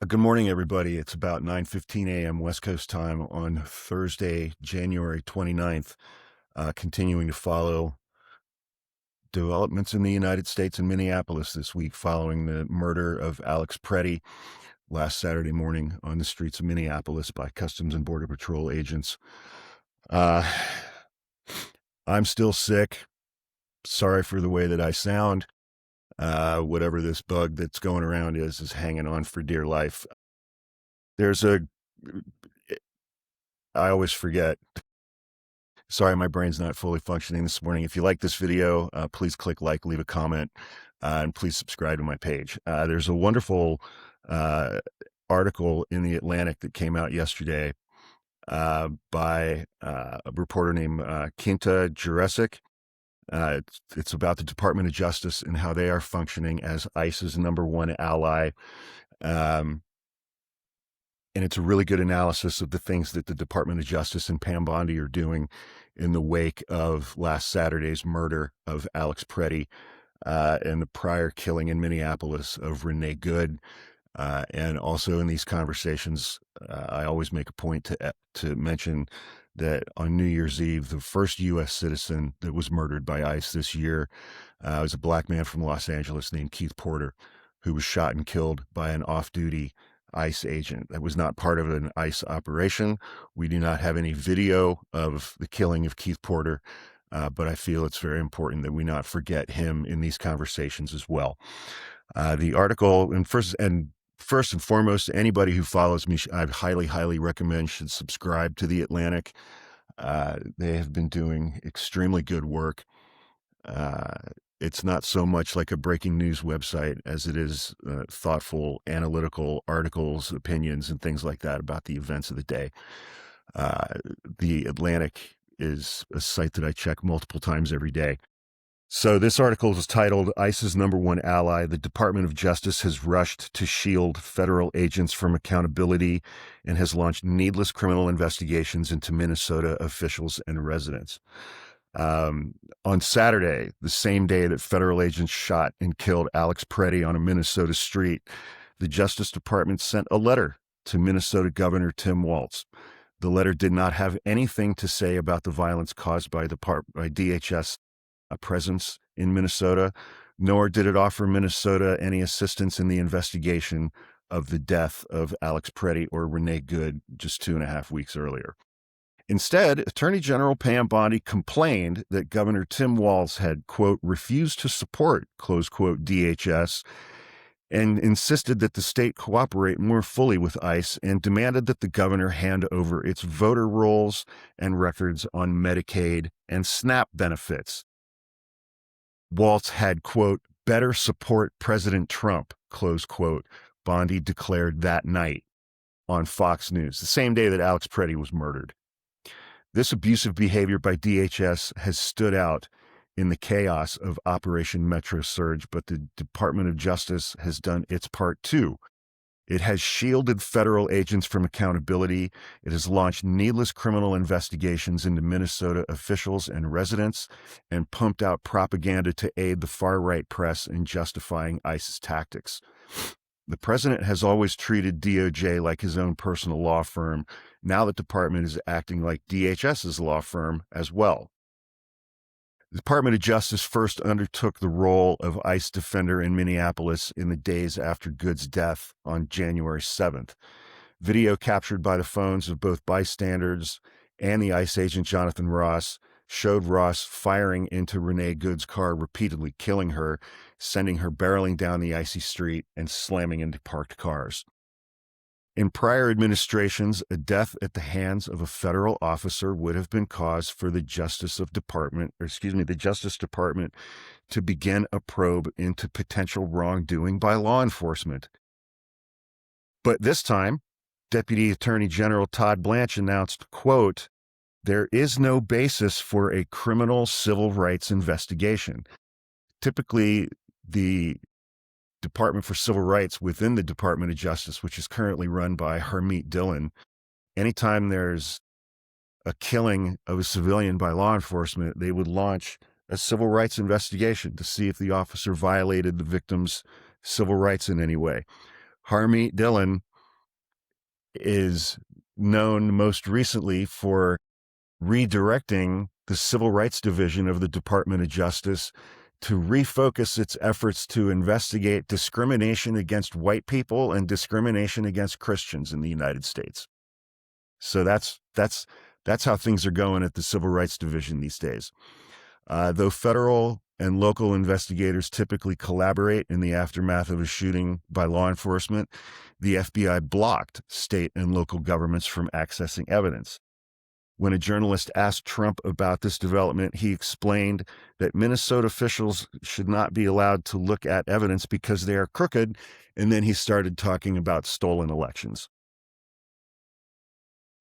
Good morning, everybody. It's about 9:15 a.m. West Coast time on Thursday, January 29th, continuing to follow developments in the United States and Minneapolis this week following the murder of Alex Preddy last Saturday morning on the streets of Minneapolis by Customs and Border Patrol agents. I'm still sick. Sorry for the way that I sound. Whatever this bug that's going around is hanging on for dear life. I always forget. Sorry, my brain's not fully functioning this morning. If you like this video, please click like, leave a comment, and please subscribe to my page. There's a wonderful article in The Atlantic that came out yesterday by a reporter named Kinta Jurecic. It's about the Department of Justice and how they are functioning as ICE's #1 ally. And it's a really good analysis of the things that the Department of Justice and Pam Bondi are doing in the wake of last Saturday's murder of Alex Preddy and the prior killing in Minneapolis of Renee Good. And also in these conversations, I always make a point to mention that on New Year's Eve, the first U.S. citizen that was murdered by ICE this year was a black man from Los Angeles named Keith Porter, who was shot and killed by an off-duty ICE agent. That was not part of an ICE operation. We do not have any video of the killing of Keith Porter, but I feel it's very important that we not forget him in these conversations as well. The article, and first and foremost, anybody who follows me, I highly recommend should subscribe to The Atlantic. They have been doing extremely good work. It's not so much like a breaking news website as it is thoughtful, analytical articles, opinions, and things like that about the events of the day. The Atlantic is a site that I check multiple times every day. So this article is titled, ICE's #1 ally, the Department of Justice has rushed to shield federal agents from accountability and has launched needless criminal investigations into Minnesota officials and residents. On Saturday, the same day that federal agents shot and killed Alex Preddy on a Minnesota street, the Justice Department sent a letter to Minnesota Governor Tim Waltz. The letter did not have anything to say about the violence caused by DHS presence in Minnesota, nor did it offer Minnesota any assistance in the investigation of the death of Alex Preddy or Renee Good just 2.5 weeks earlier. Instead, Attorney General Pam Bondi complained that Governor Tim Waltz had, quote, refused to support, close quote, DHS, and insisted that the state cooperate more fully with ICE and demanded that the governor hand over its voter rolls and records on Medicaid and SNAP benefits. Waltz had, quote, better support President Trump, close quote, Bondi declared that night on Fox News, the same day that Alex Preddy was murdered. This abusive behavior by DHS has stood out in the chaos of Operation Metro Surge, but the Department of Justice has done its part too. It has shielded federal agents from accountability. It has launched needless criminal investigations into Minnesota officials and residents and pumped out propaganda to aid the far-right press in justifying ICE's tactics. The president has always treated DOJ like his own personal law firm. Now the department is acting like DHS's law firm as well. The Department of Justice first undertook the role of ICE defender in Minneapolis in the days after Good's death on January 7th. Video captured by the phones of both bystanders and the ICE agent Jonathan Ross showed Ross firing into Renee Good's car repeatedly, killing her, sending her barreling down the icy street and slamming into parked cars. In prior administrations, a death at the hands of a federal officer would have been cause for the Justice Department to begin a probe into potential wrongdoing by law enforcement. But this time, Deputy Attorney General Todd Blanch announced, quote, there is no basis for a criminal civil rights investigation. Typically, the Department for Civil Rights within the Department of Justice, which is currently run by Hermit Dylan, anytime there's a killing of a civilian by law enforcement, they would launch a civil rights investigation to see if the officer violated the victim's civil rights in any way. Hermit Dylan is known most recently for redirecting the Civil Rights Division of the Department of Justice to refocus its efforts to investigate discrimination against white people and discrimination against Christians in the United States. So that's how things are going at the Civil Rights Division these days. Though federal and local investigators typically collaborate in the aftermath of a shooting by law enforcement, the FBI blocked state and local governments from accessing evidence. When a journalist asked Trump about this development, he explained that Minnesota officials should not be allowed to look at evidence because they are crooked, and then he started talking about stolen elections.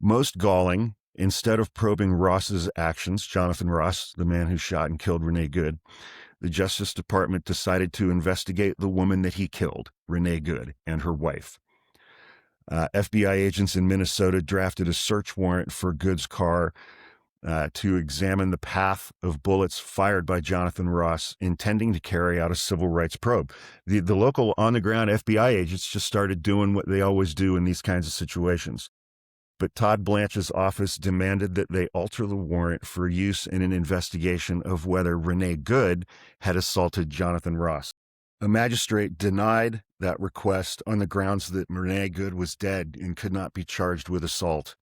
Most galling, instead of probing Ross's actions, Jonathan Ross, the man who shot and killed Renee Good, the Justice Department decided to investigate the woman that he killed, Renee Good, and her wife. FBI agents in Minnesota drafted a search warrant for Good's car to examine the path of bullets fired by Jonathan Ross, intending to carry out a civil rights probe. The local on-the-ground FBI agents just started doing what they always do in these kinds of situations. But Todd Blanch's office demanded that they alter the warrant for use in an investigation of whether Renee Good had assaulted Jonathan Ross. A magistrate denied that request on the grounds that Renee Good was dead and could not be charged with assault.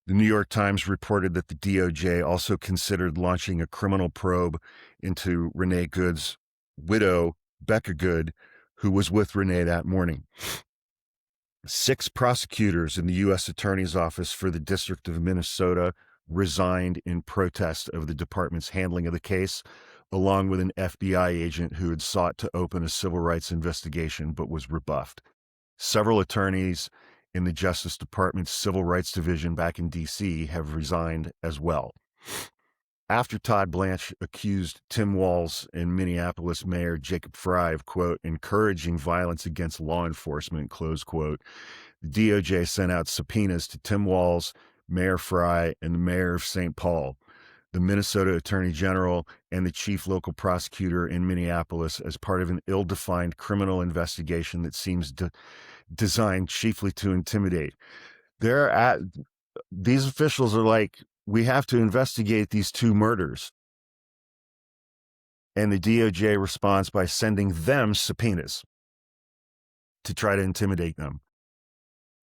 The New York Times reported that the DOJ also considered launching a criminal probe into Renee Good's widow, Becca Good, who was with Renee that morning. 6 prosecutors in the U.S. Attorney's Office for the District of Minnesota resigned in protest of the department's handling of the case, along with an FBI agent who had sought to open a civil rights investigation but was rebuffed. Several attorneys in the Justice Department's Civil Rights Division back in D.C. have resigned as well. After Todd Blanch accused Tim Waltz and Minneapolis Mayor Jacob Fry of, quote, encouraging violence against law enforcement, close quote, the DOJ sent out subpoenas to Tim Waltz, Mayor Fry, and the mayor of St. Paul, the Minnesota Attorney General, and the chief local prosecutor in Minneapolis as part of an ill-defined criminal investigation that seems designed chiefly to intimidate. These officials are like, we have to investigate these 2 murders. And the DOJ responds by sending them subpoenas to try to intimidate them.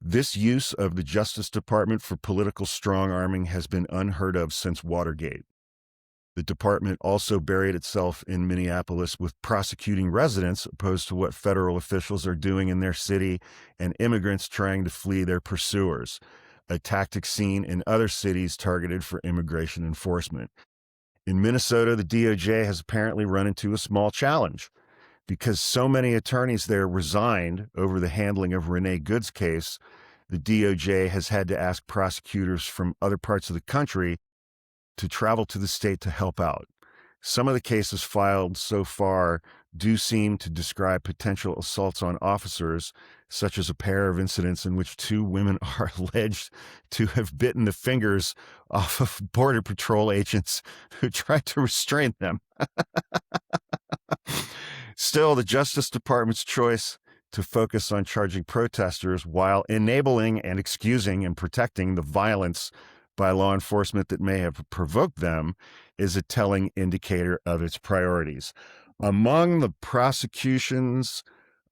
This use of the Justice Department for political strong-arming has been unheard of since Watergate. The department also buried itself in Minneapolis with prosecuting residents opposed to what federal officials are doing in their city and immigrants trying to flee their pursuers, a tactic seen in other cities targeted for immigration enforcement. In Minnesota, the DOJ has apparently run into a small challenge. Because so many attorneys there resigned over the handling of Renee Good's case, the DOJ has had to ask prosecutors from other parts of the country to travel to the state to help out. Some of the cases filed so far do seem to describe potential assaults on officers, such as a pair of incidents in which 2 women are alleged to have bitten the fingers off of Border Patrol agents who tried to restrain them. Still, the Justice Department's choice to focus on charging protesters while enabling and excusing and protecting the violence by law enforcement that may have provoked them is a telling indicator of its priorities. Among the prosecutions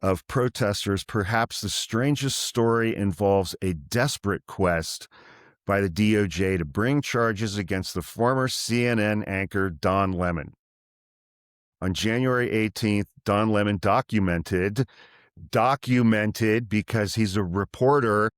of protesters, perhaps the strangest story involves a desperate quest by the DOJ to bring charges against the former CNN anchor Don Lemon. On January 18th, Don Lemon documented because he's a reporter,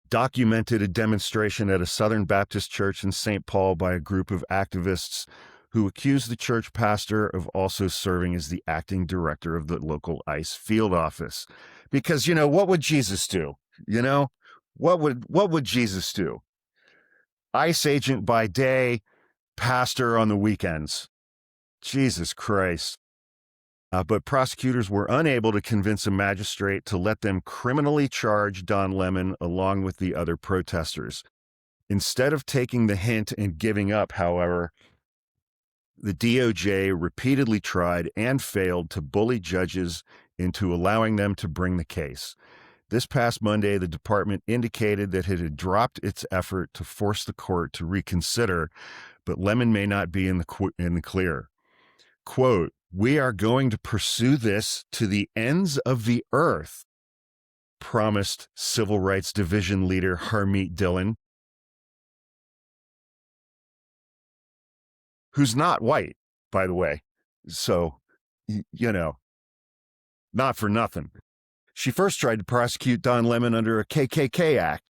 documented a demonstration at a Southern Baptist church in St. Paul by a group of activists who accused the church pastor of also serving as the acting director of the local ICE field office. Because, what would Jesus do? What would Jesus do? ICE agent by day, pastor on the weekends. Jesus Christ. But prosecutors were unable to convince a magistrate to let them criminally charge Don Lemon along with the other protesters. Instead of taking the hint and giving up, however, the DOJ repeatedly tried and failed to bully judges into allowing them to bring the case. This past Monday, the department indicated that it had dropped its effort to force the court to reconsider, but Lemon may not be in the clear. Quote, "We are going to pursue this to the ends of the earth," promised Civil Rights Division leader Hermit Dylan, who's not white, by the way. So, not for nothing. She first tried to prosecute Don Lemon under a KKK act.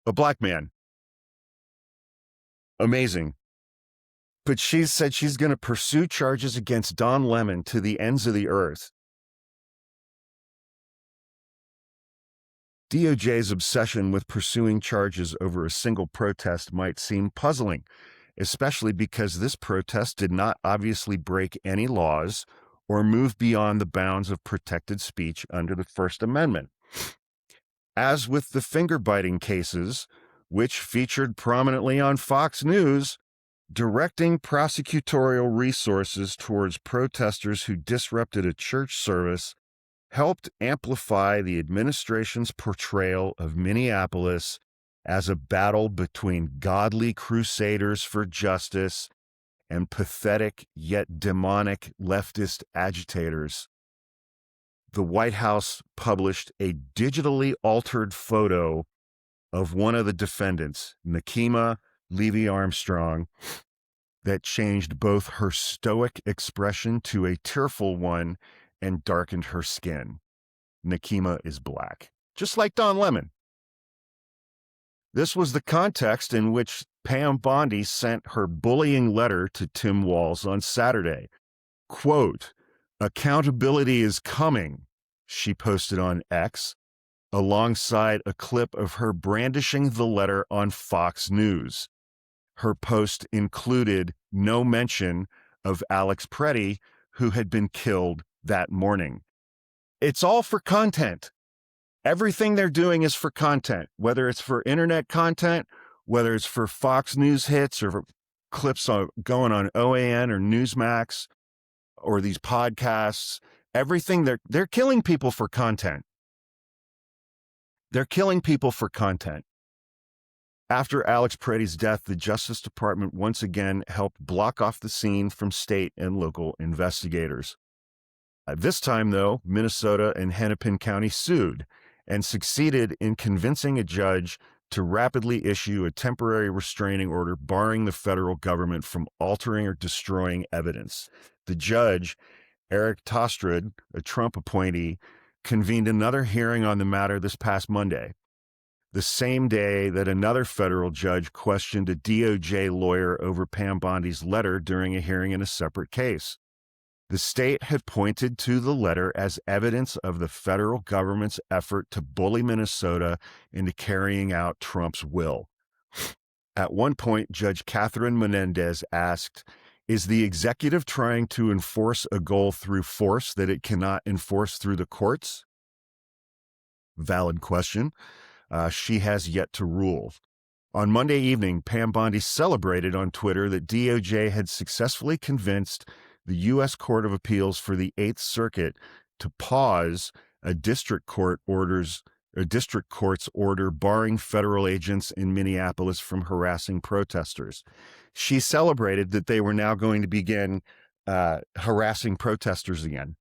A black man. Amazing. But she said she's going to pursue charges against Don Lemon to the ends of the earth. DOJ's obsession with pursuing charges over a single protest might seem puzzling, especially because this protest did not obviously break any laws or move beyond the bounds of protected speech under the First Amendment. As with the finger-biting cases, which featured prominently on Fox News, directing prosecutorial resources towards protesters who disrupted a church service helped amplify the administration's portrayal of Minneapolis as a battle between godly crusaders for justice and pathetic yet demonic leftist agitators. The White House published a digitally altered photo of one of the defendants, Nakima Levy-Armstrong, that changed both her stoic expression to a tearful one and darkened her skin. Nakima is black, just like Don Lemon. This was the context in which Pam Bondi sent her bullying letter to Tim Waltz on Saturday. Quote, "Accountability is coming," she posted on X, alongside a clip of her brandishing the letter on Fox News. Her post included no mention of Alex Preddy, who had been killed that morning. It's all for content. Everything they're doing is for content, whether it's for internet content, whether it's for Fox News hits or clips going on OAN or Newsmax or these podcasts. Everything, they're killing people for content. They're killing people for content. After Alex Preddy's death, the Justice Department once again helped block off the scene from state and local investigators. This time, though, Minnesota and Hennepin County sued and succeeded in convincing a judge to rapidly issue a temporary restraining order barring the federal government from altering or destroying evidence. The judge, Eric Tostrad, a Trump appointee, convened another hearing on the matter this past Monday, the same day that another federal judge questioned a DOJ lawyer over Pam Bondi's letter during a hearing in a separate case. The state had pointed to the letter as evidence of the federal government's effort to bully Minnesota into carrying out Trump's will. At one point, Judge Catherine Menendez asked, "Is the executive trying to enforce a goal through force that it cannot enforce through the courts?" Valid question. She has yet to rule. On Monday evening, Pam Bondi celebrated on Twitter that DOJ had successfully convinced the U.S. Court of Appeals for the Eighth Circuit to pause a district court's order barring federal agents in Minneapolis from harassing protesters. She celebrated that they were now going to begin harassing protesters again.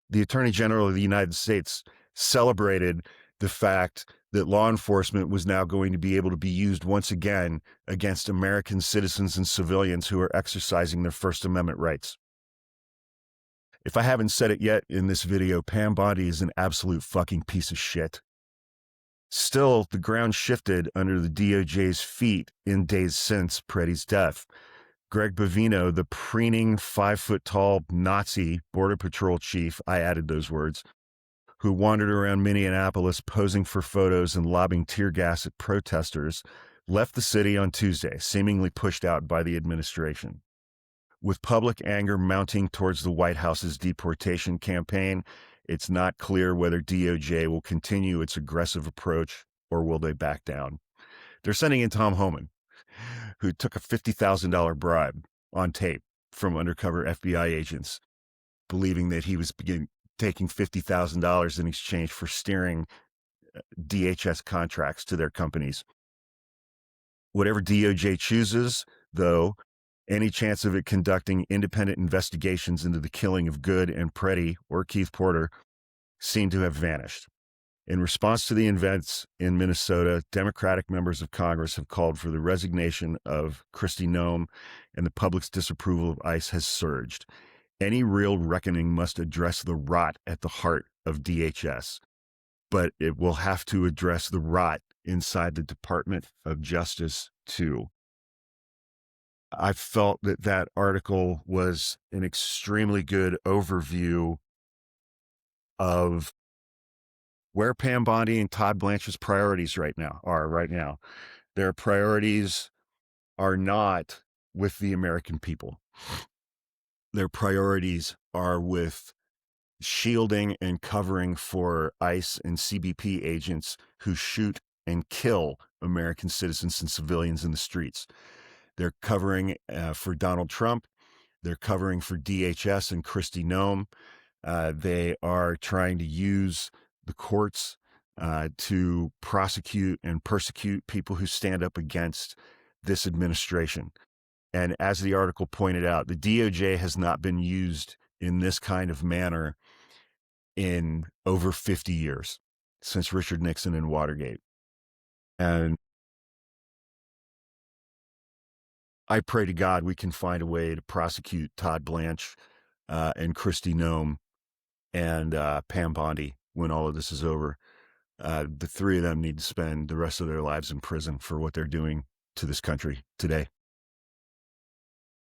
The Attorney General of the United States celebrated the fact that law enforcement was now going to be able to be used once again against American citizens and civilians who are exercising their First Amendment rights. If I haven't said it yet in this video, Pam Bondi is an absolute fucking piece of shit. Still, the ground shifted under the DOJ's feet in days since Preddy's death. Greg Bavino, the preening 5-foot-tall Nazi Border Patrol chief, I added those words, who wandered around Minneapolis posing for photos and lobbing tear gas at protesters, left the city on Tuesday, seemingly pushed out by the administration. With public anger mounting towards the White House's deportation campaign, it's not clear whether DOJ will continue its aggressive approach or will they back down. They're sending in Tom Homan, who took a $50,000 bribe on tape from undercover FBI agents, believing that he was taking $50,000 in exchange for steering DHS contracts to their companies. Whatever DOJ chooses, though, any chance of it conducting independent investigations into the killing of Good and Preddy or Keith Porter seem to have vanished. In response to the events in Minnesota, Democratic members of Congress have called for the resignation of Christy Gnome, and the public's disapproval of ICE has surged. Any real reckoning must address the rot at the heart of DHS, but it will have to address the rot inside the Department of Justice, too. I felt that that article was an extremely good overview of where Pam Bondi and Todd Blanch's priorities right now. Their priorities are not with the American people. Their priorities are with shielding and covering for ICE and CBP agents who shoot and kill American citizens and civilians in the streets. They're covering for Donald Trump. They're covering for DHS and Christy Gnome. They are trying to use the courts to prosecute and persecute people who stand up against this administration. And as the article pointed out, the DOJ has not been used in this kind of manner in over 50 years, since Richard Nixon and Watergate. And I pray to God we can find a way to prosecute Todd Blanch and Christy Gnome and Pam Bondi when all of this is over. The three of them need to spend the rest of their lives in prison for what they're doing to this country today.